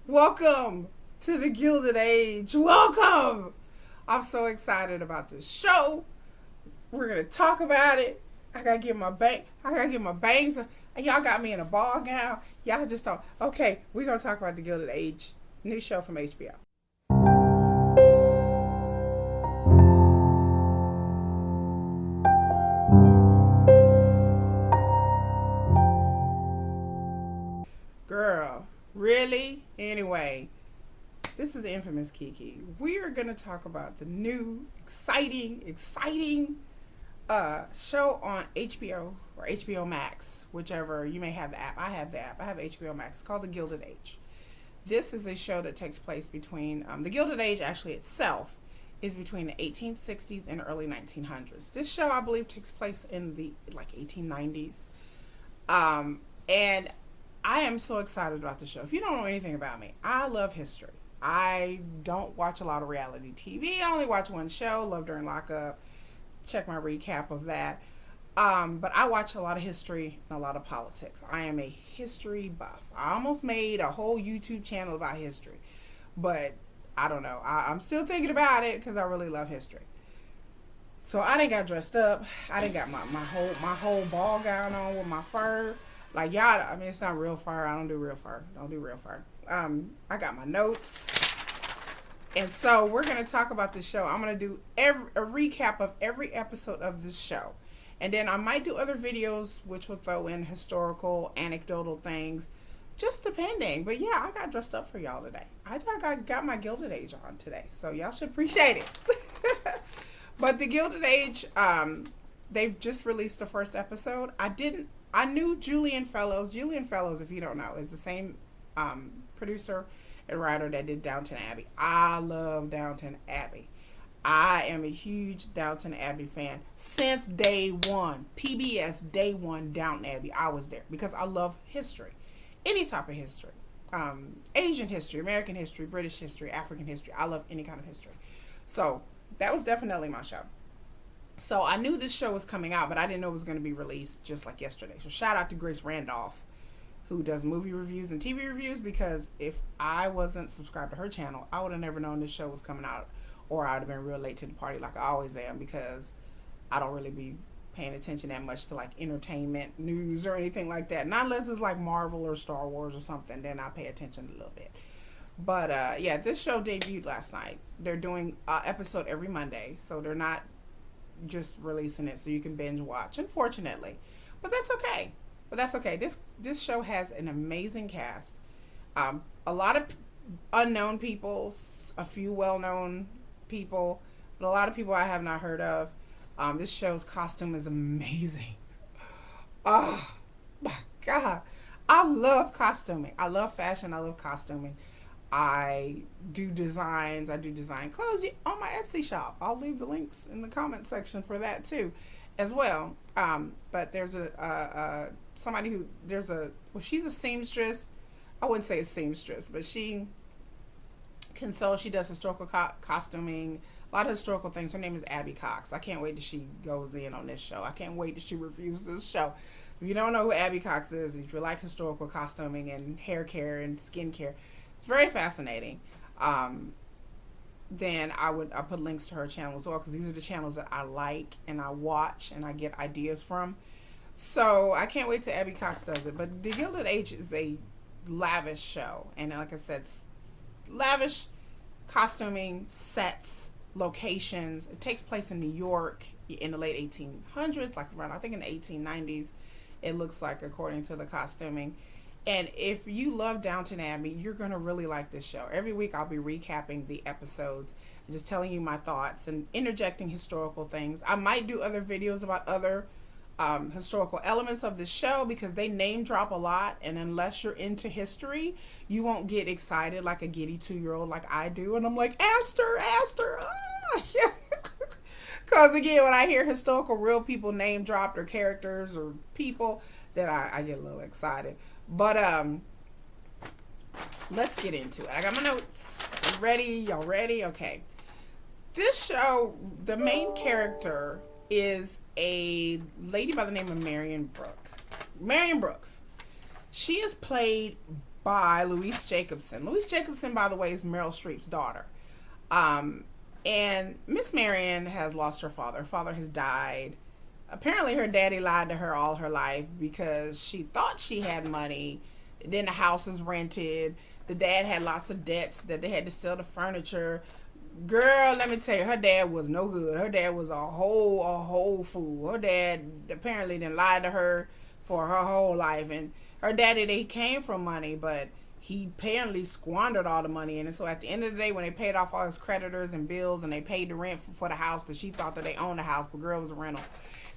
Welcome to the Gilded Age. Welcome. I'm so excited about this show. We're gonna talk about it. I gotta get my bangs. Y'all got me in a ball gown. Y'all just don't. Okay, we're gonna talk about the Gilded Age, new show from HBO. Girl, really? Anyway, this is the infamous Kiki. We are gonna talk about the new, exciting show on HBO or HBOmax, whichever. You may have the app. I have the app. I have HBOmax. It's called The Gilded Age. This is a show that takes place between the Gilded Age. Actually, itself is between the 1860s and early 1900s. This show, I believe, takes place in the 1890s. And I am so excited about the show. If you don't know anything about me, I love history. I don't watch a lot of reality TV. I only watch one show, Love During Lockup. Check my recap of that. But I watch a lot of history and a lot of politics. I am a history buff. I almost made a whole YouTube channel about history. But I don't know. I'm still thinking about it because I really love history. So I done got dressed up. I done got my whole ball gown on with my fur. Like y'all, I mean, it's not real fur. I don't do real fur. I got my notes. And so we're going to talk about this show. I'm going to do a recap of every episode of this show. And then I might do other videos, which will throw in historical, anecdotal things, just depending. But yeah, I got dressed up for y'all today. I got my Gilded Age on today. So y'all should appreciate it. But the Gilded Age, they've just released the first episode. I knew Julian Fellows. Julian Fellows, if you don't know, is the same producer and writer that did Downton Abbey. I love Downton Abbey. I am a huge Downton Abbey fan since day one. PBS day one, Downton Abbey. I was there because I love history. Any type of history. Asian history, American history, British history, African history. I love any kind of history. So that was definitely my show. So I knew this show was coming out, but I didn't know it was going to be released just like yesterday. So shout out to Grace Randolph, who does movie reviews and TV reviews, because if I wasn't subscribed to her channel, I would have never known this show was coming out, or I would have been real late to the party like I always am, because I don't really be paying attention that much to like entertainment, news, or anything like that. Not unless it's like Marvel or Star Wars or something, then I pay attention a little bit. But yeah, this show debuted last night. They're doing an episode every Monday, so they're not just releasing it so you can binge watch, unfortunately. But that's okay. This show has an amazing cast. A lot of unknown people, a few well-known people, but a lot of people I have not heard of. This show's costume is amazing. Oh my God. I love costuming. I love fashion. I love costuming. I do designs. I do design clothes on my Etsy shop. I'll leave the links in the comment section for that too, as well. But there's she's a seamstress. I wouldn't say a seamstress, but she can sew. She does historical costuming, a lot of historical things. Her name is Abby Cox. I can't wait till she goes in on this show. I can't wait till she reviews this show. If you don't know who Abby Cox is, if you like historical costuming and hair care and skin care, it's very fascinating. Then I put links to her channel as well, because these are the channels that I like and I watch and I get ideas from. So I can't wait till Abby Cox does it. But The Gilded Age is a lavish show, and like I said, lavish costuming, sets, locations. It takes place in New York in the late 1800s, like around I think in the 1890s. It looks like, according to the costuming. And if you love Downton Abbey, you're going to really like this show. Every week I'll be recapping the episodes and just telling you my thoughts and interjecting historical things. I might do other videos about other historical elements of the show, because they name drop a lot. And unless you're into history, you won't get excited like a giddy 2-year-old like I do. And I'm like, Aster, ah! Yeah. Because again, when I hear historical real people name dropped, or characters or people, then I get a little excited. But let's get into it. I got my notes. You ready? Y'all ready? Okay. This show, the main character is a lady by the name of Marion Brooks. She is played by Louise Jacobson. Louise Jacobson, by the way, is Meryl Streep's daughter. And Miss Marion has lost her father. Her father has died. Apparently her daddy lied to her all her life because she thought she had money. Then the house was rented. The dad had lots of debts that they had to sell the furniture. Girl, let me tell you, her dad was no good. Her dad was a whole fool. Her dad apparently didn't lie to her for her whole life. And her daddy, they came from money, but he apparently squandered all the money. And so at the end of the day, when they paid off all his creditors and bills and they paid the rent for the house, that she thought that they owned the house, but girl, it was a rental.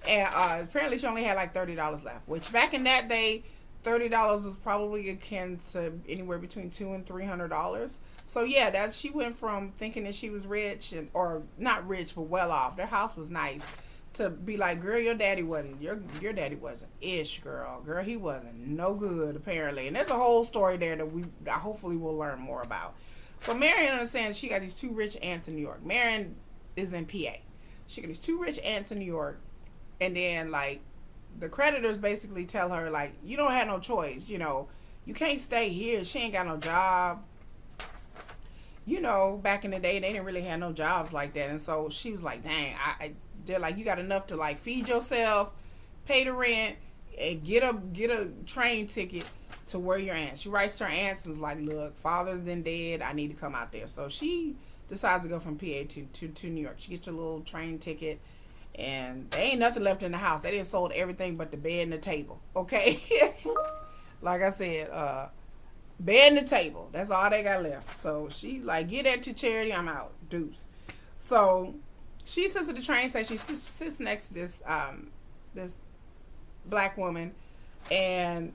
And apparently she only had like $30 left, which back in that day, $30 is probably akin to anywhere between $200 and $300. So yeah, she went from thinking that she was rich or not rich but well off. Their house was nice, to be like, girl, your daddy wasn't ish, girl. Girl, he wasn't no good apparently. And there's a whole story there that I hopefully will learn more about. So Marion understands she got these two rich aunts in New York. Marion is in PA. She got these two rich aunts in New York, and then like the creditors basically tell her like, you don't have no choice, you can't stay here. She ain't got no job. Back in the day they didn't really have no jobs like that, and so she was like, dang, they're like, you got enough to like feed yourself, pay the rent, and get a train ticket to where your aunt. She writes to her aunts and is like, look, father's then dead, I need to come out there. So she decides to go from PA to New York. She gets a little train ticket, and there ain't nothing left in the house. They didn't sold everything but the bed and the table. Okay. Like I said, bed and the table. That's all they got left. So she's like, get that to charity, I'm out. Deuce. So she sits at the train station. She sits next to this black woman, and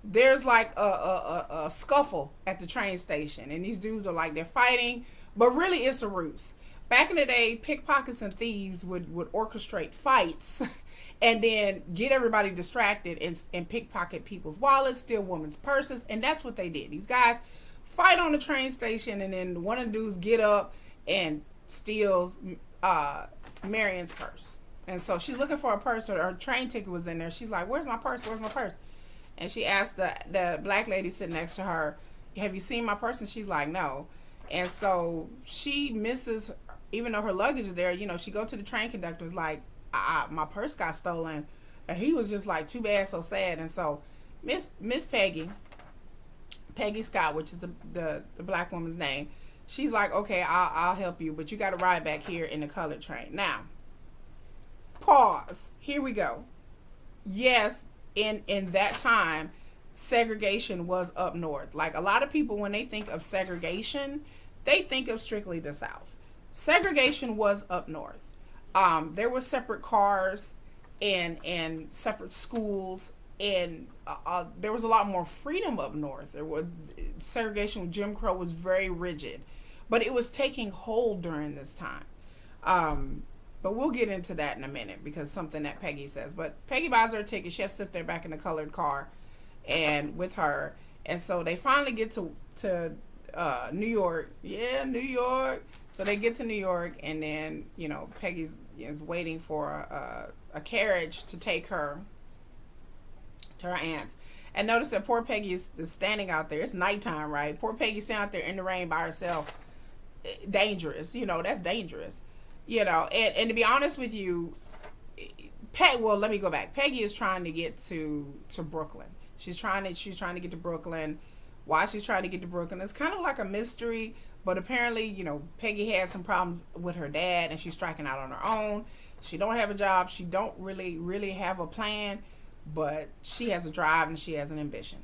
there's like a scuffle at the train station, and these dudes are like, they're fighting, but really it's a ruse. Back in the day, pickpockets and thieves would orchestrate fights and then get everybody distracted and pickpocket people's wallets, steal women's purses, and that's what they did. These guys fight on the train station, and then one of the dudes get up and steals Marion's purse. And so she's looking for a purse, or her train ticket was in there. She's like, where's my purse? And she asked the black lady sitting next to her, have you seen my purse? And she's like, no. And so she misses, even though her luggage is there, she go to the train conductor, is like, my purse got stolen. And he was just like, too bad, so sad. And so Miss Peggy Scott, which is the black woman's name, she's like, okay, I'll help you, but you got to ride back here in the colored train. Now, pause. Here we go. Yes, in that time, segregation was up north. Like, a lot of people, when they think of segregation, they think of strictly the South. Segregation was up north. There were separate cars and separate schools, and there was a lot more freedom up north. There was segregation with Jim Crow was very rigid, but it was taking hold during this time. But we'll get into that in a minute, because something that Peggy says. But Peggy buys her a ticket. She has to sit there back in the colored car and with her. And so they finally get to New York. Yeah, New York. So they get to New York, and then, Peggy is waiting for a carriage to take her to her aunt's. And notice that poor Peggy is standing out there. It's nighttime, right? Poor Peggy standing out there in the rain by herself. Dangerous. That's dangerous. And to be honest with you, let me go back. Peggy is trying to get to Brooklyn. She's trying to get to Brooklyn. Why she's trying to get to Brooklyn, it's kind of like a mystery, but apparently, Peggy had some problems with her dad, and she's striking out on her own. She don't have a job. She don't really have a plan, but she has a drive and she has an ambition.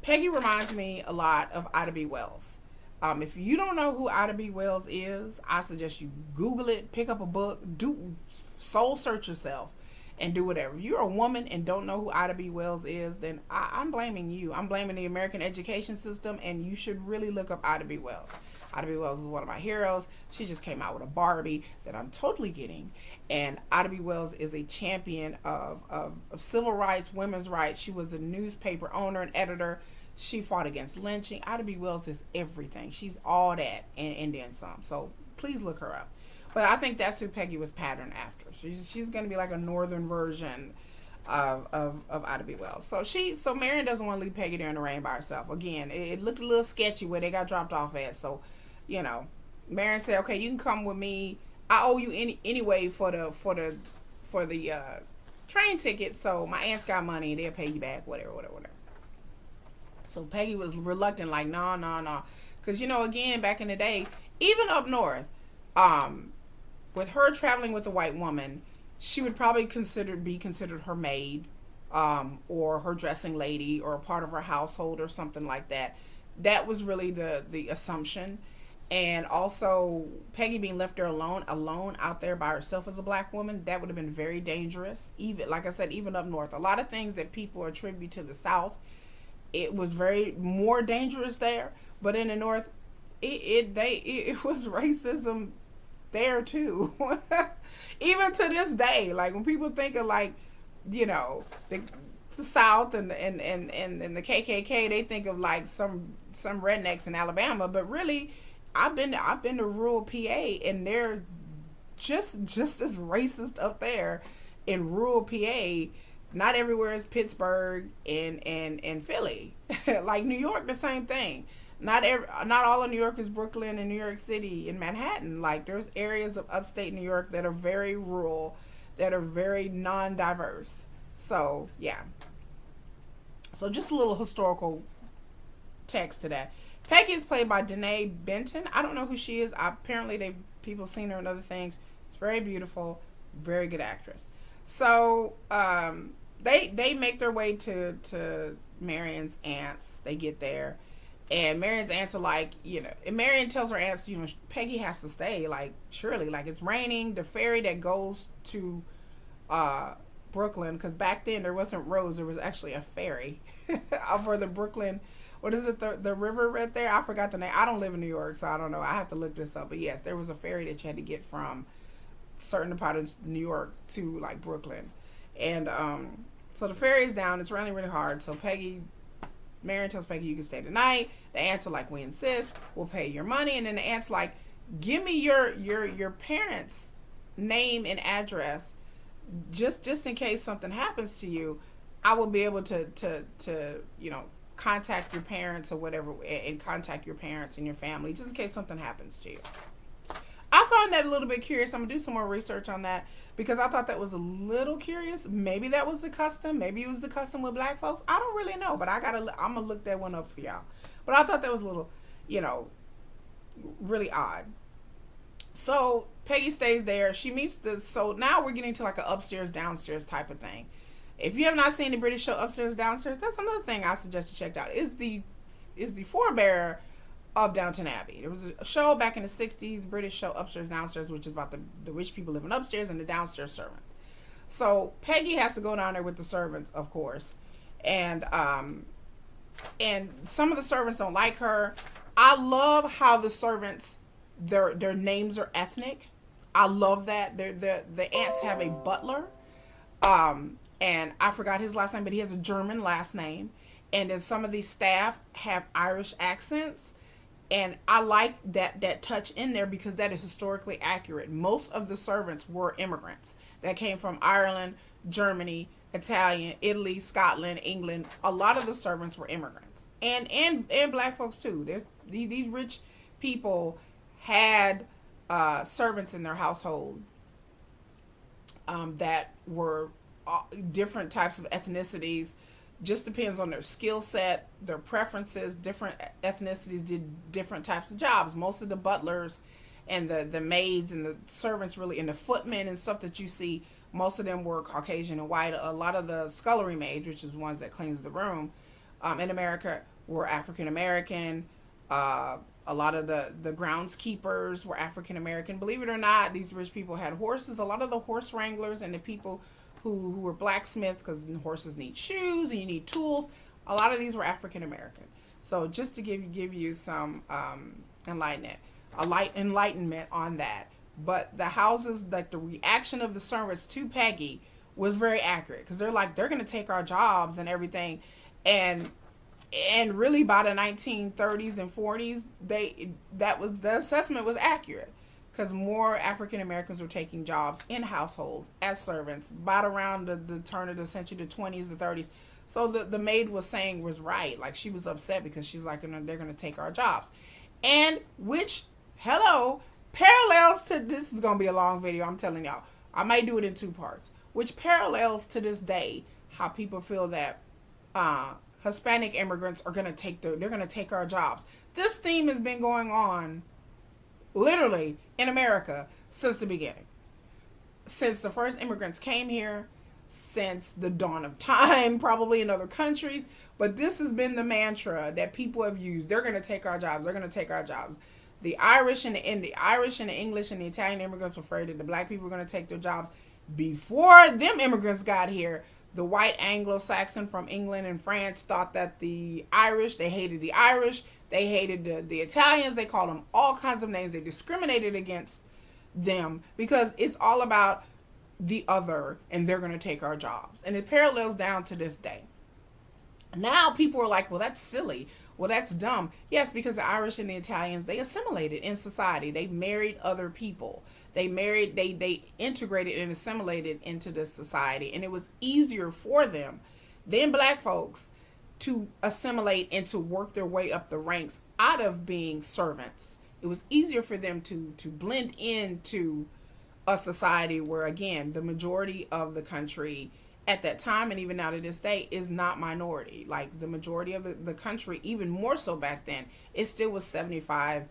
Peggy reminds me a lot of Ida B. Wells. If you don't know who Ida B. Wells is, I suggest you Google it, pick up a book, do soul search yourself, and do whatever. If you're a woman and don't know who Ida B. Wells is, then I'm blaming you. I'm blaming the American education system, and you should really look up Ida B. Wells. Ida B. Wells is one of my heroes. She just came out with a Barbie that I'm totally getting. And Ida B. Wells is a champion of civil rights, women's rights. She was a newspaper owner and editor. She fought against lynching. Ida B. Wells is everything. She's all that and then some. So please look her up. But I think that's who Peggy was patterned after. She's going to be like a northern version of Ida B. Wells. So Marion doesn't want to leave Peggy there in the rain by herself. Again, it looked a little sketchy where they got dropped off at. So, you know, Marion said, "Okay, you can come with me. I owe you anyway for the train ticket. So my aunt's got money, and they'll pay you back. Whatever." So Peggy was reluctant, like, no, no, no, because again, back in the day, even up north, with her traveling with a white woman, she would probably be considered her maid, or her dressing lady, or a part of her household, or something like that. That was really the assumption. And also, Peggy being left there alone out there by herself as a black woman, that would have been very dangerous. Even, like I said, even up north, a lot of things that people attribute to the South, it was very more dangerous there. But in the North, it was racism there too. Even to this day, like when people think of, like, the South and the KKK, they think of like some rednecks in Alabama, but really, I've been to rural PA, and they're just as racist up there in rural PA. Not everywhere is Pittsburgh and Philly. Like New York, the same thing. Not all of New York is Brooklyn and New York City and Manhattan. Like, there's areas of upstate New York that are very rural, that are very non-diverse. So yeah. So just a little historical text to that. Peggy is played by Danae Benton. I don't know who she is. Apparently, people seen her in other things. It's very beautiful, very good actress. So they make their way to Marion's aunts. They get there, and Marion's aunts are like, and Marion tells her aunts, Peggy has to stay. Like, surely, like, it's raining. The ferry that goes to Brooklyn, because back then there wasn't roads. There was actually a ferry for the Brooklyn. What is it? The river right there? I forgot the name. I don't live in New York, so I don't know. I have to look this up. But yes, there was a ferry that you had to get from certain parts of New York to, like, Brooklyn. And so the ferry is down. It's raining really hard. So Marion tells Peggy, you can stay tonight. The aunts are like, we insist. We'll pay your money. And then the aunt's like, give me your parents' name and address, just in case something happens to you. I will be able to contact your parents or whatever, and contact your parents and your family, just in case something happens to you. I found that a little bit curious. I'm gonna do some more research on that, because I thought that was a little curious. Maybe that was the custom. Maybe it was the custom with black folks. I don't really know, but I'm gonna look that one up for y'all. But I thought that was a little, really odd. So Peggy stays there. She meets so now we're getting to like an upstairs downstairs type of thing. If you have not seen the British show Upstairs Downstairs, that's another thing I suggest you check out. Is the forebearer of Downton Abbey. There was a show back in the 60s, British show Upstairs Downstairs, which is about the rich people living upstairs and the downstairs servants. So Peggy has to go down there with the servants, of course, and some of the servants don't like her. I love how the servants, their names are ethnic. I love that. The aunts have a butler, and I forgot his last name, but he has a German last name. And then some of these staff have Irish accents. And I like that touch in there, because that is historically accurate. Most of the servants were immigrants that came from Ireland, Germany, Italian, Italy, Scotland, England. A lot of the servants were immigrants, and black folks too. These rich people had servants in their household that were different types of ethnicities. Just depends on their skill set, their preferences. Different ethnicities did different types of jobs. Most of the butlers and the maids and the servants, really, and the footmen and stuff that you see, most of them were Caucasian and white. A lot of the scullery maids, which is ones that cleans the room, in America, were African American. A lot of the groundskeepers were African American. Believe it or not, these rich people had horses. A lot of the horse wranglers and the people who were blacksmiths, because horses need shoes and you need tools, a lot of these were African American. So just to give you some enlightenment on that. But the houses, like the reaction of the servants to Peggy was very accurate, because they're like, they're going to take our jobs and everything. And really by the 1930s and 40s, the assessment was accurate, because more African Americans were taking jobs in households as servants by around the turn of the century, the 20s, the 30s. So the maid was saying was right. Like, she was upset because she's like, they're going to take our jobs. And which, hello, parallels to, this is going to be a long video, I'm telling y'all. I might do it in 2 parts. Which parallels to this day how people feel that Hispanic immigrants are going to take our jobs. This theme has been going on literally in America since the beginning. Since the first immigrants came here, since the dawn of time, probably in other countries. But this has been the mantra that people have used. They're going to take our jobs. They're going to take our jobs. The Irish and the English and the Italian immigrants were afraid that the black people were going to take their jobs. Before them immigrants got here, the white Anglo-Saxon from England and France thought that the Irish, they hated the Irish, they hated the Italians, they called them all kinds of names, they discriminated against them because it's all about the other and they're going to take our jobs. And it parallels down to this day. Now people are like, well, that's silly. Well, that's dumb. Yes, because the Irish and the Italians, they assimilated in society. They married other people. They integrated and assimilated into this society. And it was easier for them than black folks to assimilate and to work their way up the ranks out of being servants. It was easier for them to blend into a society where, again, the majority of the country at that time and even now to this day is not minority. Like, the majority of the country, even more so back then, it still was 76%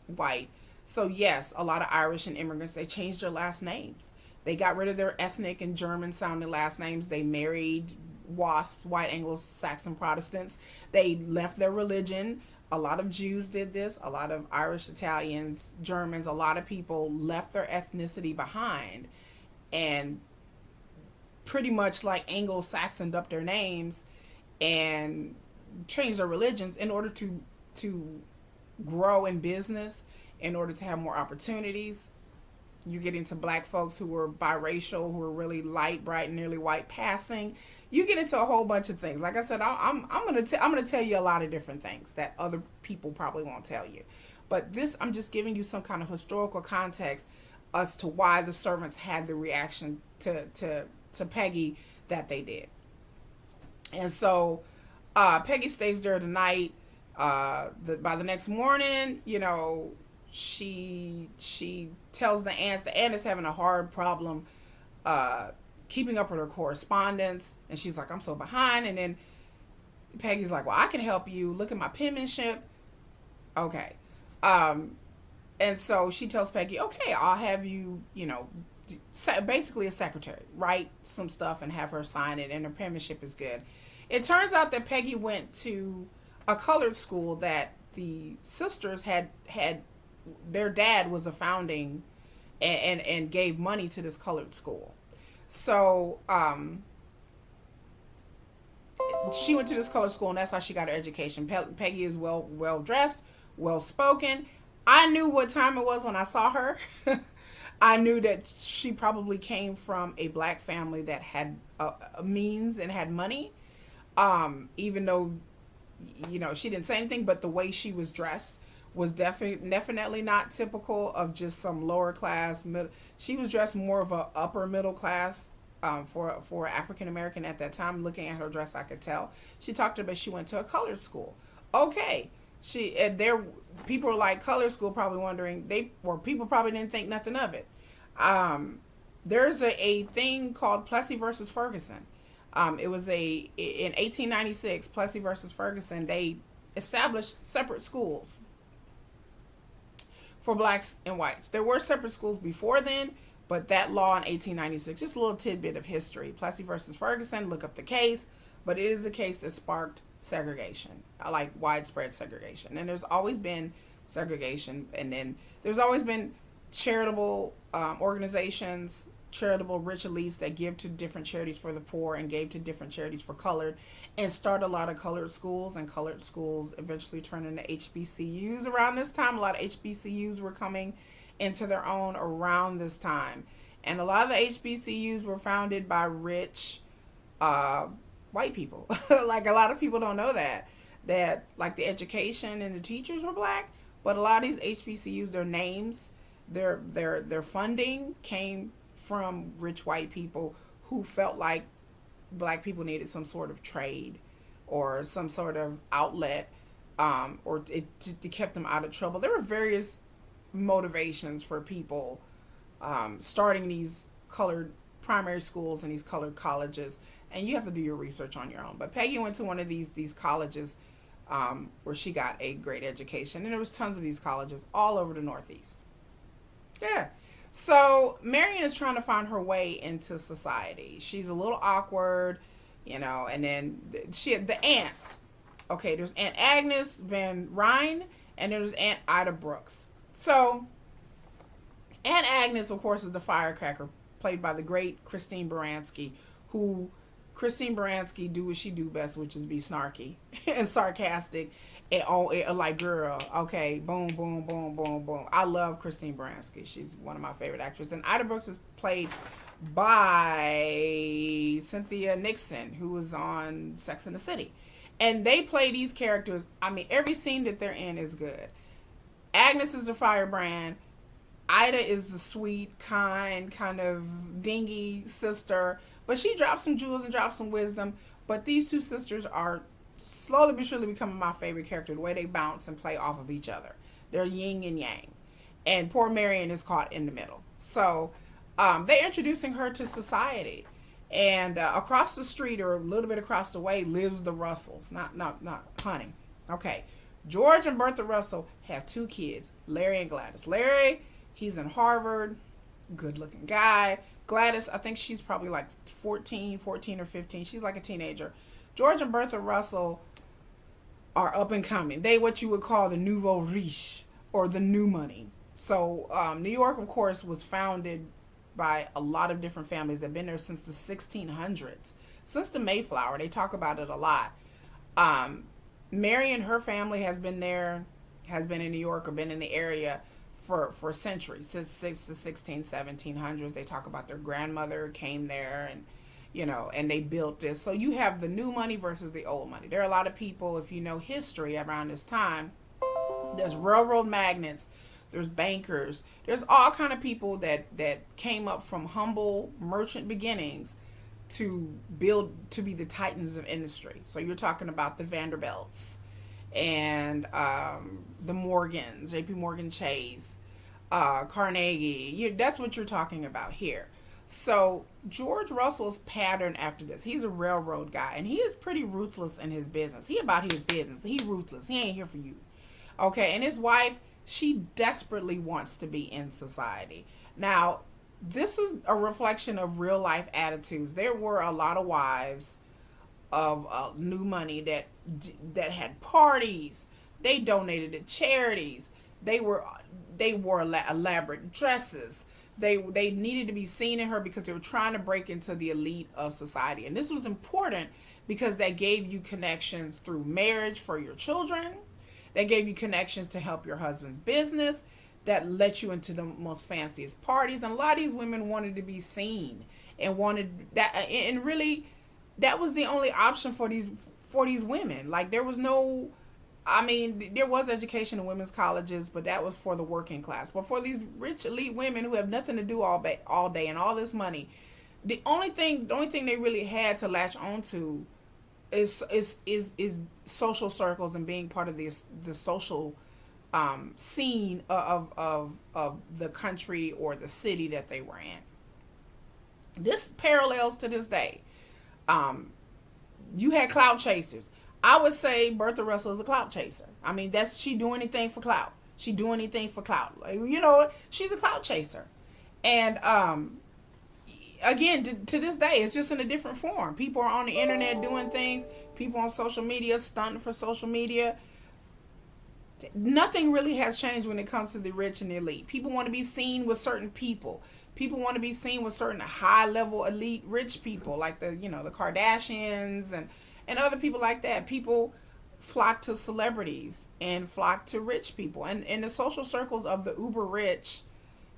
white. So yes, a lot of Irish and immigrants, they changed their last names. They got rid of their ethnic and German sounding last names. They married WASPs, white Anglo-Saxon Protestants. They left their religion. A lot of Jews did this. A lot of Irish, Italians, Germans, a lot of people left their ethnicity behind and pretty much like Anglo-Saxoned up their names and changed their religions in order to grow in business, in order to have more opportunities. You get into black folks who are biracial, who are really light, bright, nearly white passing. You get into a whole bunch of things. Like I said, I'm gonna tell you a lot of different things that other people probably won't tell you. But this, I'm just giving you some kind of historical context as to why the servants had the reaction to Peggy that they did. And so Peggy stays there the night. By the next morning, she tells the aunts. The aunt is having a hard problem keeping up with her correspondence, and she's like, I'm so behind. And then Peggy's like, well, I can help you. Look at my penmanship. Okay. And so she tells Peggy, okay, I'll have you, basically a secretary, write some stuff and have her sign it, and her penmanship is good. It turns out that Peggy went to a colored school that the sisters had their dad was a founding and gave money to this colored school. So she went to this colored school, and that's how she got her education. Peggy is well dressed, well spoken. I knew what time it was when I saw her. I knew that she probably came from a black family that had means and had money. Even though, she didn't say anything, but the way she was dressed was definitely not typical of just some lower class. She was dressed more of a upper middle class for African American at that time. Looking at her dress, I could tell. She talked about she went to a colored school. Okay. People were like, color school, probably wondering, people probably didn't think nothing of it. There's a thing called Plessy versus Ferguson. It was in 1896, Plessy versus Ferguson, they established separate schools for blacks and whites. There were separate schools before then, but that law in 1896, just a little tidbit of history. Plessy versus Ferguson, look up the case, but it is a case that sparked segregation, like widespread segregation. And there's always been segregation, and then there's always been charitable organizations, charitable rich elites that give to different charities for the poor and gave to different charities for colored, and start a lot of colored schools, and colored schools eventually turned into HBCUs around this time. A lot of HBCUs were coming into their own around this time, and a lot of the HBCUs were founded by rich white people. Like, a lot of people don't know that like the education and the teachers were black, But a lot of these HBCUs, their names, their funding came from rich white people who felt like black people needed some sort of trade or some sort of outlet, or it kept them out of trouble. There were various motivations for people starting these colored primary schools and these colored colleges, and you have to do your research on your own. But Peggy went to one of these colleges where she got a great education, and there was tons of these colleges all over the Northeast. Yeah. So Marion is trying to find her way into society. She's a little awkward, and then she had the aunts. Okay, there's Aunt Agnes Van Ryn, and there's Aunt Ida Brooks. So Aunt Agnes, of course, is the firecracker, played by the great Christine Baranski, who Christine Baranski do what she do best, which is be snarky and sarcastic and like, girl, okay, boom, boom, boom, boom, boom. I love Christine Baranski. She's one of my favorite actresses. And Ida Brooks is played by Cynthia Nixon, who was on Sex and the City. And they play these characters. I mean, every scene that they're in is good. Agnes is the firebrand. Ida is the sweet, kind of dingy sister. But she drops some jewels and drops some wisdom. But these two sisters are slowly but surely becoming my favorite character. The way they bounce and play off of each other. They're yin and yang. And poor Marion is caught in the middle. So they're introducing her to society. And across the street, or a little bit across the way, lives the Russells. Not honey. Okay. George and Bertha Russell have two kids, Larry and Gladys. Larry, he's in Harvard, good looking guy. Gladys, I think she's probably like 14 or 15. She's like a teenager. George and Bertha Russell are up and coming. They what you would call the nouveau riche, or the new money. So New York, of course, was founded by a lot of different families that have been there since the 1600s. Since the Mayflower, they talk about it a lot. Mary and her family has been in New York, or been in the area for centuries, since the 1700s. They talk about their grandmother came there, and and they built this. So you have the new money versus the old money. There are a lot of people, if you know history around this time, there's railroad magnates, there's bankers, there's all kind of people that came up from humble merchant beginnings to be the titans of industry. So you're talking about the Vanderbilts and the Morgans, JP Morgan Chase, Carnegie. That's what you're talking about here. So George Russell's pattern after this, he's a railroad guy, and he is pretty ruthless in his business. He about his business. He ruthless. He ain't here for you. Okay, and his wife, she desperately wants to be in society. Now, this was a reflection of real life attitudes. There were a lot of wives of new money that had parties. They donated to charities. They wore elaborate dresses. They needed to be seen in her because they were trying to break into the elite of society. And this was important because that gave you connections through marriage for your children. That gave you connections to help your husband's business. That let you into the most fanciest parties. And a lot of these women wanted to be seen and wanted that. And really, that was the only option for these women. Like, there was no, there was education in women's colleges, but that was for the working class. But for these rich elite women who have nothing to do all day and all this money, the only thing they really had to latch onto is social circles and being part of the social scene of the country or the city that they were in. This parallels to this day. You had clout chasers. I would say Bertha Russell is a clout chaser. She do anything for clout. She do anything for clout. Like, she's a clout chaser. And again, to this day, it's just in a different form. People are on the internet doing things. People on social media stunting for social media. Nothing really has changed when it comes to the rich and the elite. People want to be seen with certain people. People want to be seen with certain high-level elite rich people, like the Kardashians and other people like that. People flock to celebrities and flock to rich people. And in the social circles of the uber rich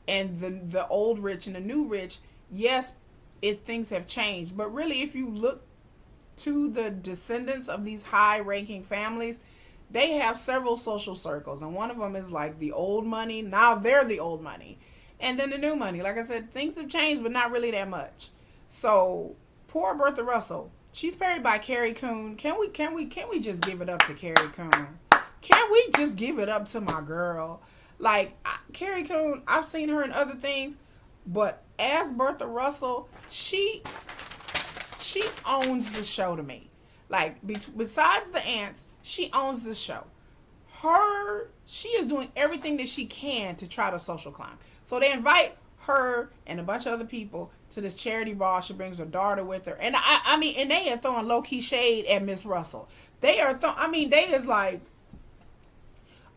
and the old rich and the new rich, yes, things have changed. But really, if you look to the descendants of these high-ranking families, they have several social circles, and one of them is like the old money. Now they're the old money, and then the new money. Like I said, things have changed, but not really that much. So poor Bertha Russell, she's paired by Carrie Coon. Can we just give it up to Carrie Coon? Can we just give it up to my girl? Like Carrie Coon, I've seen her in other things, but as Bertha Russell, she owns the show to me. Like besides the ants, she owns this show. She is doing everything that she can to try to social climb. So they invite her and a bunch of other people to this charity ball. She brings her daughter with her, and I mean, and they are throwing low key shade at Miss Russell. They are, they is like,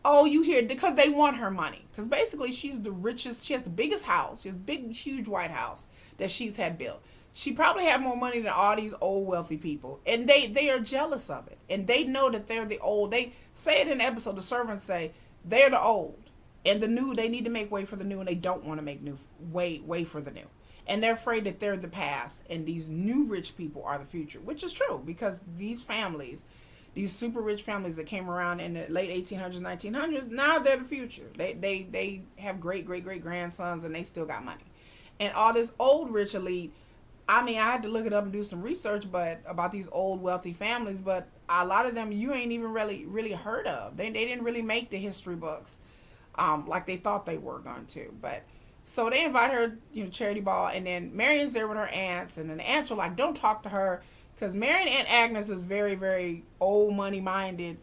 oh, you hear, because they want her money. Because basically, she's the richest. She has the biggest house. She has a big, huge White House that she's had built. She probably had more money than all these old wealthy people, and they are jealous of it, and they know that they're the old. They say it in the episode. The servants say they're the old, and the new. They need to make way for the new, and they don't want to make new way for the new, and they're afraid that they're the past, and these new rich people are the future, which is true because these families, these super rich families that came around in the late 1800s, 1900s, now they're the future. They have great grandsons, and they still got money, and all this old rich elite. I mean, I had to look it up and do some research, but about these old wealthy families, but a lot of them you ain't even really heard of. They didn't really make the history books, like they thought they were going to. But so they invite her, charity ball, and then Marion's there with her aunts, and then the aunts are like, "Don't talk to her," because Marion and Agnes is very old money minded,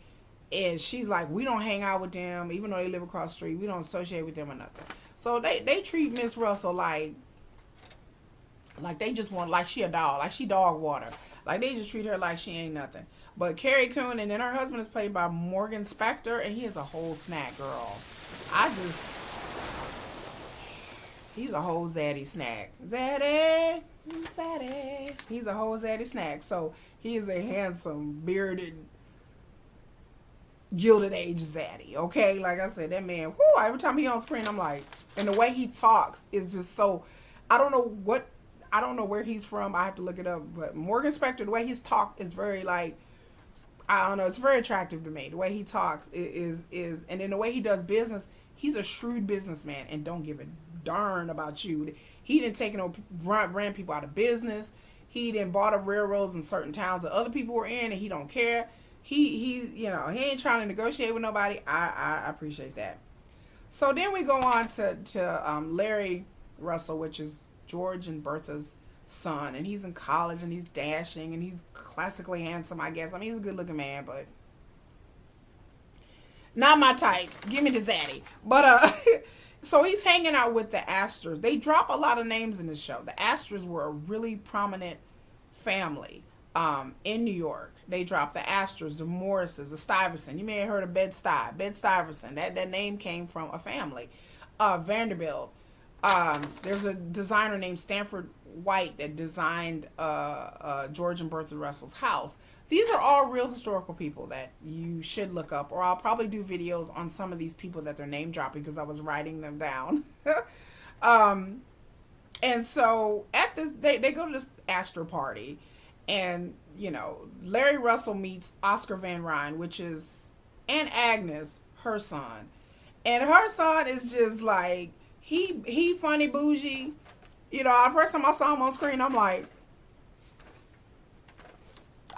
and she's like, "We don't hang out with them, even though they live across the street. We don't associate with them or nothing." So they treat Miss Russell like they just want, like she a dog, like she dog water. Like they just treat her like she ain't nothing. But Carrie Coon, and then her husband is played by Morgan Spector, and he is a whole snack, girl. He's a whole zaddy snack. Zaddy. He's a whole zaddy snack. So he is a handsome, bearded, Gilded Age zaddy, okay? Like I said, that man, whoo, every time he on screen, I'm like, and the way he talks is just so, I don't know where he's from. I have to look it up. But Morgan Spector, the way he's talked is very like, I don't know, it's very attractive to me. The way he talks is and then the way he does business, he's a shrewd businessman and don't give a darn about you. He didn't take no ran people out of business. He didn't bought up railroads in certain towns that other people were in, and he don't care. He ain't trying to negotiate with nobody. I appreciate that. So then we go on to Larry Russell, which is George and Bertha's son, and he's in college, and he's dashing, and he's classically handsome, I guess. I mean, he's a good looking man, but not my type. Give me the zaddy. But so he's hanging out with the Astors. They drop a lot of names in this show. The Astors were a really prominent family in New York. They dropped the Astors, the Morrises, the Stuyvesant. You may have heard of Bed Stuyvesant. That name came from a family. Vanderbilt. There's a designer named Stanford White that designed George and Bertha Russell's house. These are all real historical people that you should look up, or I'll probably do videos on some of these people that they're name dropping because I was writing them down. And so at this, they go to this Astor party, and Larry Russell meets Oscar Van Ryn, and Agnes, her son, and her son is just like, he funny bougie. The first time I saw him on screen, I'm like,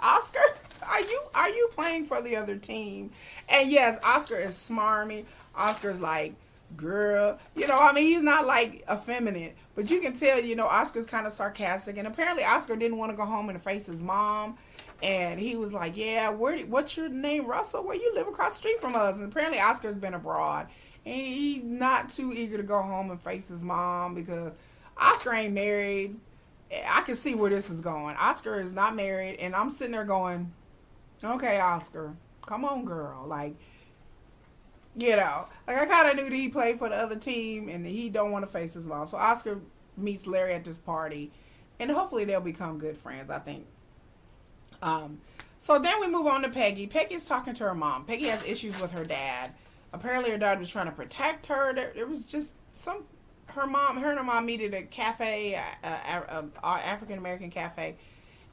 Oscar, are you playing for the other team? And yes, Oscar is smarmy. Oscar's like, girl, he's not like effeminate, but you can tell, Oscar's kind of sarcastic. And apparently Oscar didn't want to go home and face his mom. And he was like, yeah, what's your name, Russell? Where you live across the street from us? And apparently Oscar's been abroad. And he's not too eager to go home and face his mom because Oscar ain't married. I can see where this is going. Oscar is not married. And I'm sitting there going, okay, Oscar, come on, girl. Like I kind of knew that he played for the other team and he don't want to face his mom. So Oscar meets Larry at this party. And hopefully they'll become good friends, I think. So then we move on to Peggy. Peggy's talking to her mom. Peggy has issues with her dad. Apparently her dad was trying to protect her. There was just her and her mom meet at a cafe, African American cafe,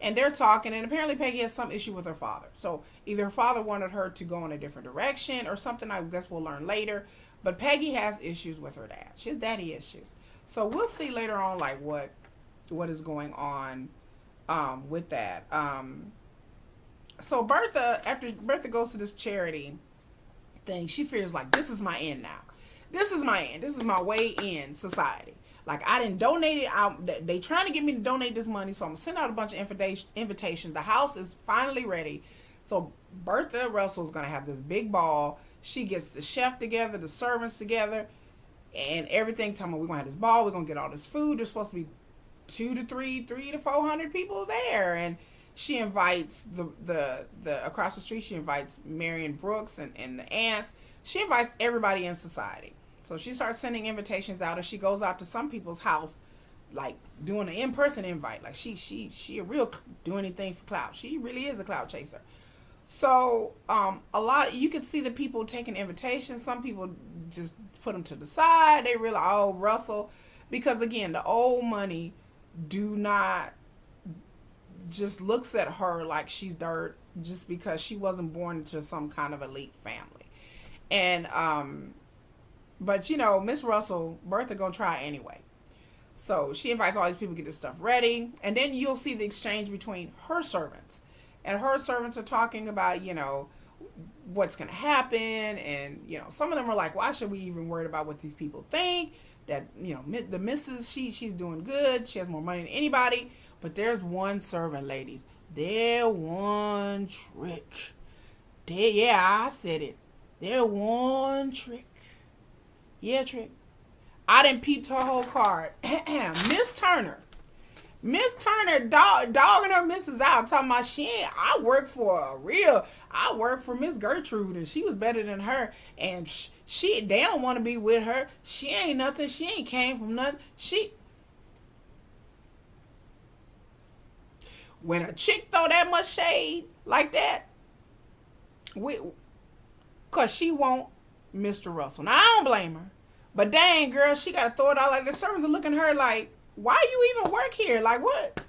and they're talking, and apparently Peggy has some issue with her father. So either her father wanted her to go in a different direction or something. I guess we'll learn later. But Peggy has issues with her dad. She has daddy issues. So we'll see later on, like what is going on with that. So Bertha, after Bertha goes to this charity thing, she feels like, this is my end now. This is my end. This is my way in society. Like, I didn't donate it out. They trying to get me to donate this money, so I'm gonna send out a bunch of invitations. The house is finally ready. So Bertha Russell's gonna have this big ball. She gets the chef together, the servants together, and everything. Talking about, we're gonna have this ball. We're gonna get all this food. There's supposed to be 300 to 400 people there, and she invites the across the street. She invites Marion Brooks and the aunts. She invites everybody in society. So she starts sending invitations out, and she goes out to some people's house, like doing an in-person invite. Like she a real do anything for clout. She really is a clout chaser. So a lot, you can see the people taking invitations. Some people just put them to the side. They realize, oh, Russell, because again, the old money do not just looks at her like she's dirt just because she wasn't born into some kind of elite family. And but you know, Miss Russell, Bertha gonna try anyway. So she invites all these people to get this stuff ready, and then you'll see the exchange between her servants. And her servants are talking about, you know, what's gonna happen, and you know, some of them are like, why should we even worry about what these people think? That, you know, the missus, she's doing good, she has more money than anybody. But there's one servant, ladies. They're one trick. Yeah, I said it. They're one trick. Yeah, trick. I didn't peep her whole card. Miss Turner. Miss Turner dogging her missus out, talking about I work for Miss Gertrude, and she was better than her, and they don't want to be with her. She ain't nothing. She ain't came from nothing. When a chick throw that much shade like that, cause she want Mr. Russell. Now I don't blame her, but dang girl, she gotta throw it out like the servants are looking at her like, why you even work here? Like what?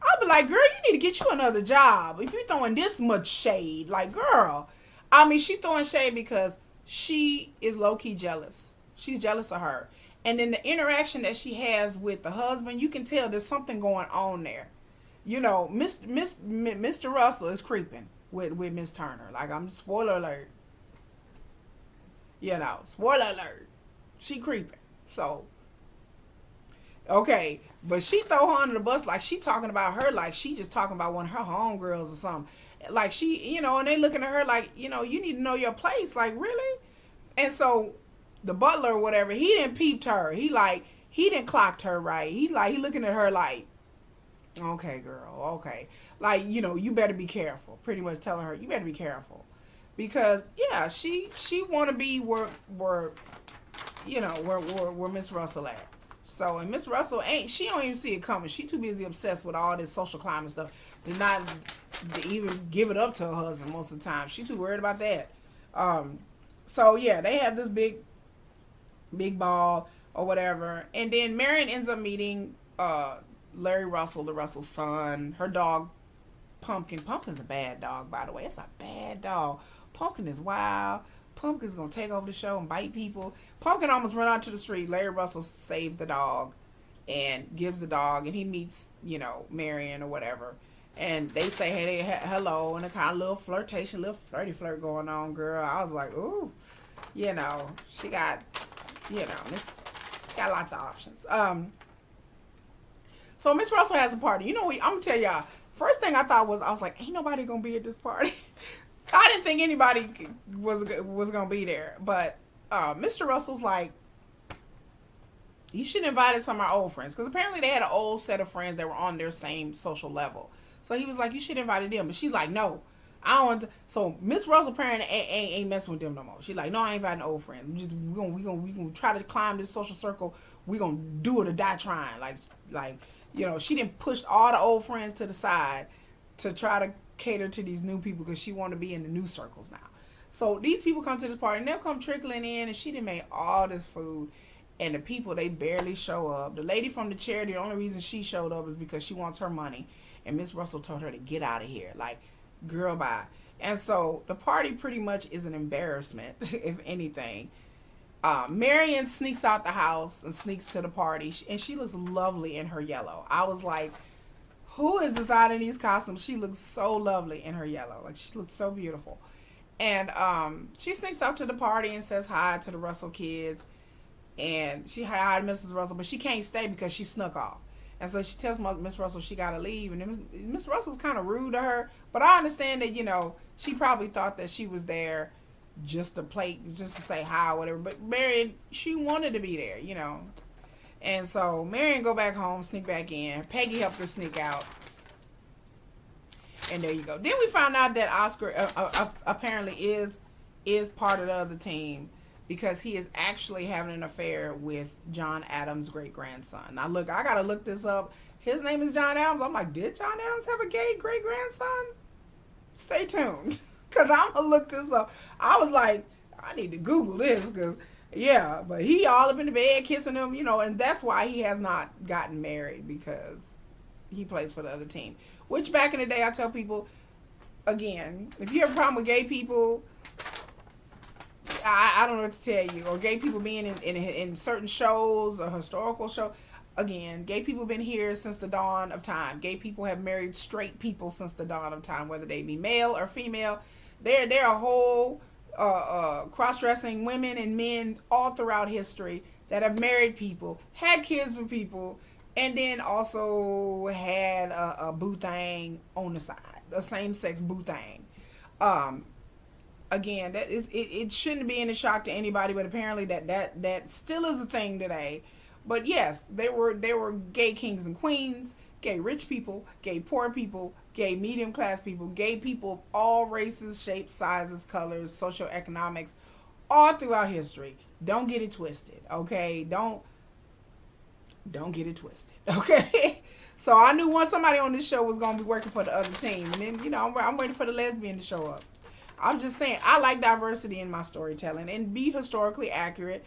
I'll be like, girl, you need to get you another job if you're throwing this much shade. Like, girl, I mean, she throwing shade because she is low key jealous. She's jealous of her, and then the interaction that she has with the husband, you can tell there's something going on there. You know, Mr. Russell is creeping with Miss Turner. Like, I'm spoiler alert. You know, spoiler alert. She creeping. So, okay. But she throw her under the bus like she talking about her like she just talking about one of her homegirls or something. Like she, you know, and they looking at her like, you know, you need to know your place. Like, really? And so the butler or whatever, he didn't peeped her. He didn't clocked her right. He looking at her like, okay, girl, okay. Like, you know, you better be careful. Pretty much telling her, you better be careful. Because, yeah, she want to be where Miss Russell at. So, and Miss Russell she don't even see it coming. She too busy obsessed with all this social climate stuff to even give it up to her husband most of the time. She too worried about that. So, yeah, they have this big ball or whatever. And then Marion ends up meeting Larry Russell, the Russell son, her dog, Pumpkin. Pumpkin's a bad dog, by the way. It's a bad dog. Pumpkin is wild. Pumpkin's going to take over the show and bite people. Pumpkin almost run out to the street. Larry Russell saves the dog and gives the dog, and he meets, you know, Marion or whatever. And they say, hey, hello, and a kind of little flirtation, little flirty flirt going on, girl. I was like, ooh, you know, she got lots of options. So Miss Russell has a party. You know, I'm going to tell y'all, first thing I thought was, I was like, ain't nobody going to be at this party. I didn't think anybody was going to be there. But Mr. Russell's like, you should have invited some of our old friends. Because apparently they had an old set of friends that were on their same social level. So he was like, you should have invited them. But she's like, no, I don't want to. So Miss Russell apparently ain't messing with them no more. She's like, no, I ain't inviting old friends. We gonna try to climb this social circle. We gonna do it or die trying. Like, you know, she didn't push all the old friends to the side to try to cater to these new people because she wanted to be in the new circles now. So these people come to this party and they'll come trickling in, and she done made all this food, and the people, they barely show up. The lady from the charity, the only reason she showed up is because she wants her money. and Miss Russell told her to get out of here. Like, girl, bye. And so the party pretty much is an embarrassment, if anything. Marion sneaks out the house and sneaks to the party, and she looks lovely in her yellow. I was like, who is designing these costumes? She looks so lovely in her yellow. Like, she looks so beautiful. And she sneaks out to the party and says hi to the Russell kids. And she hi to Mrs. Russell, but she can't stay because she snuck off. And so she tells Miss Russell she got to leave. And Miss Russell's kind of rude to her. But I understand that, she probably thought that she was there just to play, just to say hi or whatever. But Marion, she wanted to be there, And so Marion go back home, sneak back in. Peggy helped her sneak out. And there you go. Then we found out that Oscar apparently is part of the other team, because he is actually having an affair with John Adams' great-grandson. Now, look, I got to look this up. His name is John Adams. I'm like, did John Adams have a gay great-grandson? Stay tuned, because I'm going to look this up. I was like, I need to Google this, because, yeah, but he all up in the bed kissing him, and that's why he has not gotten married, because he plays for the other team. Which, back in the day, I tell people, again, if you have a problem with gay people, I don't know what to tell you, or gay people being in certain shows, a historical show. Again, gay people have been here since the dawn of time. Gay people have married straight people since the dawn of time, whether they be male or female. There are whole cross-dressing women and men all throughout history that have married people, had kids with people, and then also had a boo thing on the side, a same-sex boo thing. Again, that is it shouldn't be any shock to anybody, but apparently that still is a thing today. But yes, there were gay kings and queens, gay rich people, gay poor people, gay medium class people, gay people of all races, shapes, sizes, colors, socioeconomics, all throughout history. Don't get it twisted, okay? Don't get it twisted, okay? So I knew once somebody on this show was gonna be working for the other team, and then I'm waiting for the lesbian to show up. I'm just saying, I like diversity in my storytelling and be historically accurate.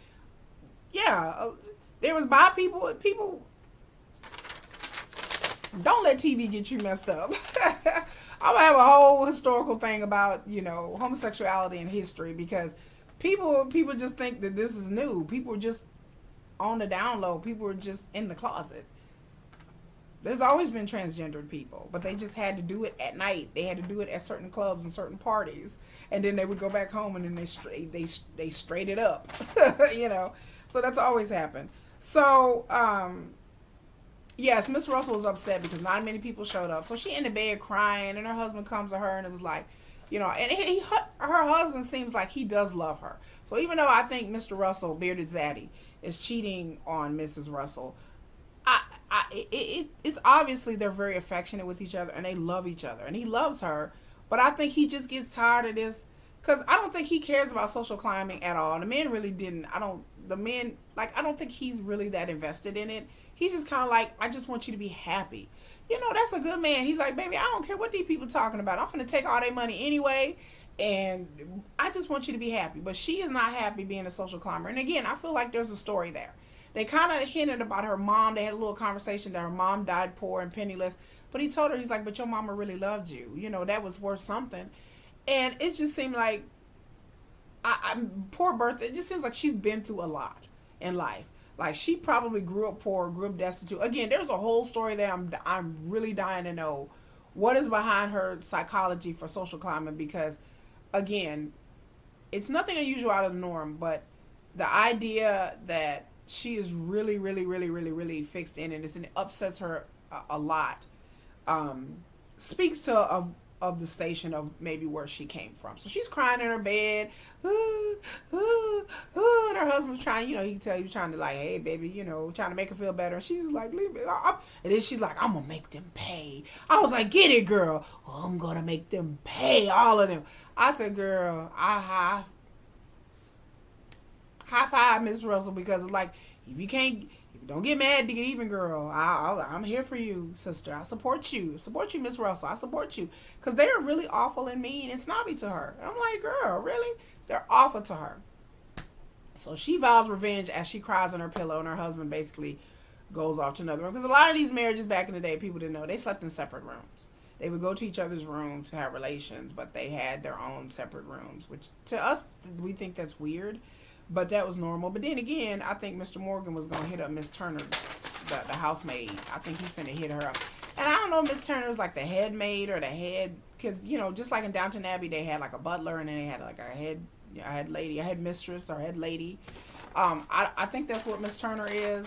Yeah, there was bi people. People, don't let TV get you messed up. I'm gonna have a whole historical thing about homosexuality in history, because people just think that this is new. People are just on the down low. People are just in the closet. There's always been transgendered people, but they just had to do it at night. They had to do it at certain clubs and certain parties, and then they would go back home and then they straight it up, So that's always happened. So yes, Miss Russell was upset because not many people showed up. So she in the bed crying, and her husband comes to her and it was like, and her husband seems like he does love her. So even though I think Mr. Russell, Bearded Zaddy, is cheating on Mrs. Russell, it's obviously they're very affectionate with each other and they love each other, and he loves her, but I think he just gets tired of this, because I don't think he cares about social climbing at all. The men really didn't. I don't think he's really that invested in it. He's just kind of like, I just want you to be happy. That's a good man. He's like, baby, I don't care what these people talking about. I'm finna take all their money anyway, and I just want you to be happy. But she is not happy being a social climber. And again, I feel like there's a story there. They kind of hinted about her mom. They had a little conversation that her mom died poor and penniless. But he told her, he's like, but your mama really loved you. That was worth something. And it just seemed like, poor Bertha, it just seems like she's been through a lot in life. Like, she probably grew up poor, grew up destitute. Again, there's a whole story there. I'm really dying to know what is behind her psychology for social climbing, because, again, it's nothing unusual out of the norm, but the idea that she is really, really, really, really, really fixed in it, and it upsets her a lot, speaks to of the station of maybe where she came from. So she's crying in her bed, and her husband's trying, he can tell he was trying to, like, hey baby, trying to make her feel better. And she's like, leave me. And then she's like, I'm gonna make them pay. I was like, get it, girl. Oh, I'm gonna make them pay, all of them. I said, girl, high five Miss Russell, because it's like, if you don't get mad to get even, girl, I'm here for you, sister. I support you, Miss Russell. I support you, because they are really awful and mean and snobby to her. And I'm like, girl, really? They're awful to her. So she vows revenge as she cries on her pillow, and her husband basically goes off to another room. Because a lot of these marriages back in the day, people didn't know, they slept in separate rooms. They would go to each other's rooms to have relations, but they had their own separate rooms, which to us, we think that's weird, but that was normal. But then again, I think Mr. Morgan was going to hit up Miss Turner, the housemaid. I think he's finna hit her up. And I don't know if Miss Turner's like the head maid or the head, because, you know, just like in Downton Abbey, they had like a butler and then they had like a head lady, a head mistress or head lady. I think that's what Miss Turner is.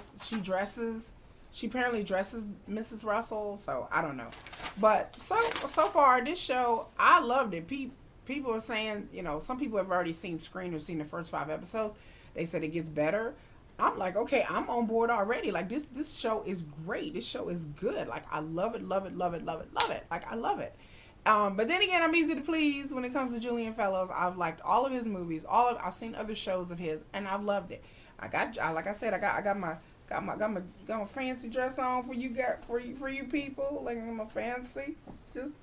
She apparently dresses Mrs. Russell, so I don't know. But so far, this show, I loved it. People are saying, you know, some people have already seen seen the first 5 episodes. They said it gets better. I'm like, okay, I'm on board already. Like, this show is great. This show is good. Like, I love it, love it, love it, love it, love it. Like, I love it. But then again, I'm easy to please when it comes to Julian Fellows. I've liked all of his movies. I've seen other shows of his, and I've loved it. Like I said, I got my fancy dress on for you people. Like, my fancy. Just,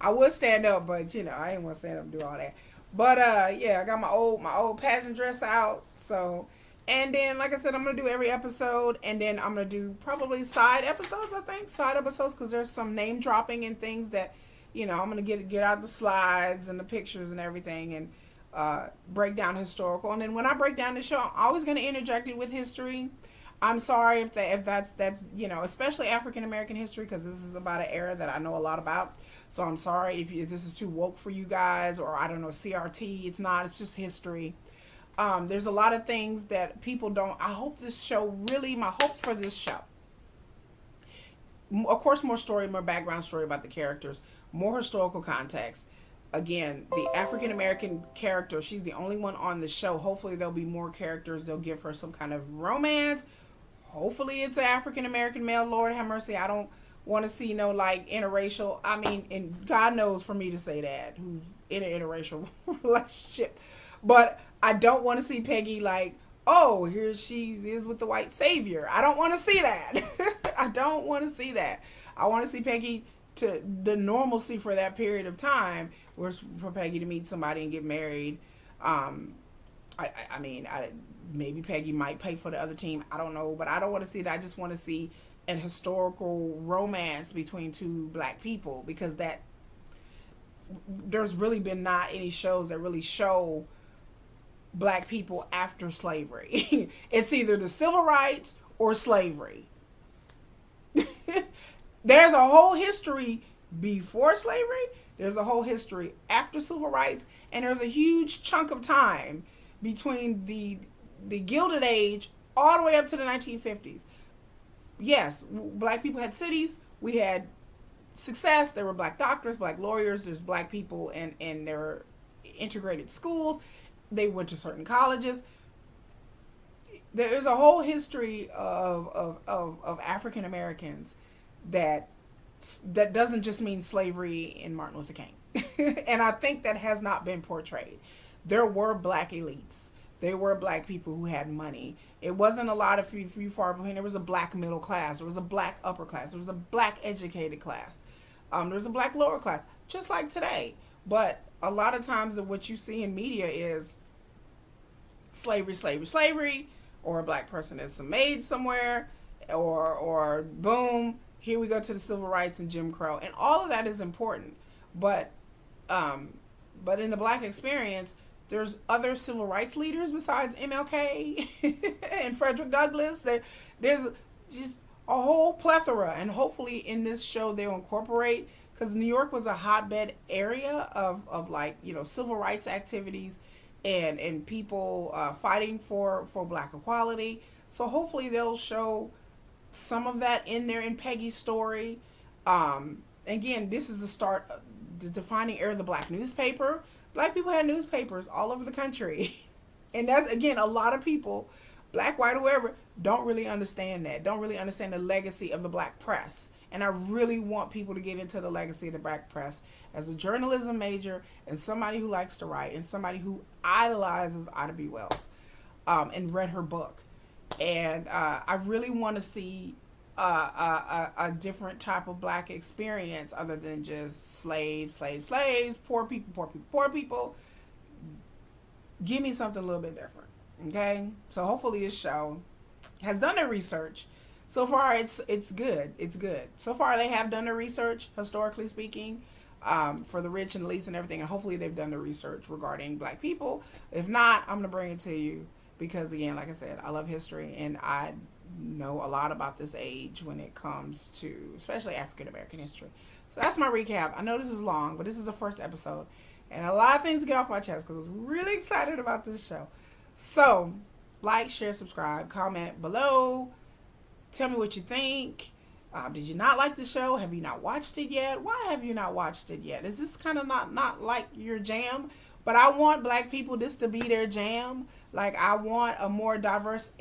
I would stand up, but you know, I ain't want to stand up and do all that. But yeah, I got my old pageant dress out. So, and then like I said, I'm gonna do every episode, and then I'm gonna do probably side episodes. I think side episodes, because there's some name dropping and things that, you know, I'm gonna get out the slides and the pictures and everything, and break down historical. And then when I break down the show, I'm always gonna interject it with history. I'm sorry if that's you know, especially African American history, because this is about an era that I know a lot about. So I'm sorry if this is too woke for you guys, or I don't know, CRT. It's not. It's just history. There's a lot of things that people don't. I hope this show really. My hopes for this show, of course, more story, more background story about the characters, more historical context. Again, the African American character, she's the only one on the show. Hopefully there'll be more characters. They'll give her some kind of romance. Hopefully it's an African American male. Lord have mercy. I don't want to see no like interracial. I mean, and God knows for me to say that, who's in an interracial relationship. But I don't want to see Peggy like, oh, here she is with the white savior. I don't want to see that. I don't want to see that. I want to see Peggy to the normalcy for that period of time, was for Peggy to meet somebody and get married. I mean, maybe Peggy might pay for the other team. I don't know, but I don't want to see that. I just want to see an historical romance between 2 black people, because that there's really been not any shows that really show black people after slavery. It's either the civil rights or slavery. There's a whole history before slavery, there's a whole history after civil rights, and there's a huge chunk of time between the Gilded Age all the way up to the 1950s. Yes, black people had cities, we had success, there were black doctors, black lawyers, there's black people, and there were integrated schools, they went to certain colleges. There's a whole history of African Americans that doesn't just mean slavery and Martin Luther King. And I think that has not been portrayed. There were black elites. There were black people who had money. It wasn't a lot of few far between. There was a black middle class. There was a black upper class. There was a black educated class. There was a black lower class, just like today. But a lot of times what you see in media is slavery, slavery, slavery, or a black person is made somewhere, or boom, here we go to the civil rights and Jim Crow, and all of that is important. But in the black experience, there's other civil rights leaders besides MLK and Frederick Douglass. There's just a whole plethora, and hopefully in this show they'll incorporate, because New York was a hotbed area of like, you know, civil rights activities and people fighting for black equality. So hopefully they'll show some of that in there in Peggy's story. Again, this is the start of the defining era of the black newspaper. Black people had newspapers all over the country. And that's, again, a lot of people, black, white, or whoever, don't really understand that. Don't really understand the legacy of the black press. And I really want people to get into the legacy of the black press as a journalism major and somebody who likes to write and somebody who idolizes Ida B. Wells and read her book. And I really want to see a different type of black experience other than just slaves, poor people. Give me something a little bit different. Okay? So hopefully this show has done their research. So far, it's good. It's good. So far, they have done the research, historically speaking, for the rich and elites and everything, and hopefully they've done the research regarding Black people. If not, I'm gonna bring it to you because, again, like I said, I love history and I know a lot about this age when it comes to especially African American history. So that's my recap. I know this is long, but this is the first episode, and a lot of things to get off my chest because I was really excited about this show. So, like, share, subscribe, comment below. Tell me what you think. Did you not like the show? Have you not watched it yet? Why have you not watched it yet? Is this kind of not like your jam? But I want Black people this to be their jam. Like, I want a more diverse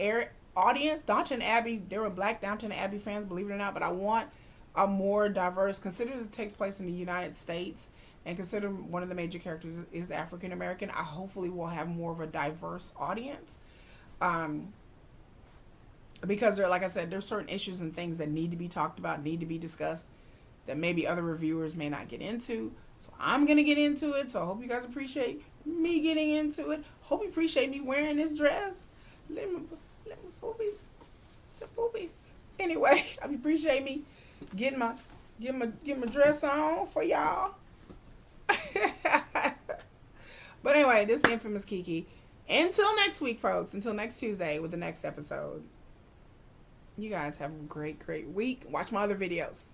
audience. Downton Abbey, there were Black Downton Abbey fans, believe it or not, but I want a more diverse, consider it takes place in the United States, and consider one of the major characters is African American. I hopefully will have more of a diverse audience. Because there, like I said, there's certain issues and things that need to be talked about, need to be discussed, that maybe other reviewers may not get into. So I'm going to get into it. So I hope you guys appreciate me getting into it. Hope you appreciate me wearing this dress. Let me boobies to boobies. Anyway, I hope you appreciate me getting my dress on for y'all. But anyway, this is Infamous Kiki. Until next week, folks. Until next Tuesday with the next episode. You guys have a great week. Watch my other videos.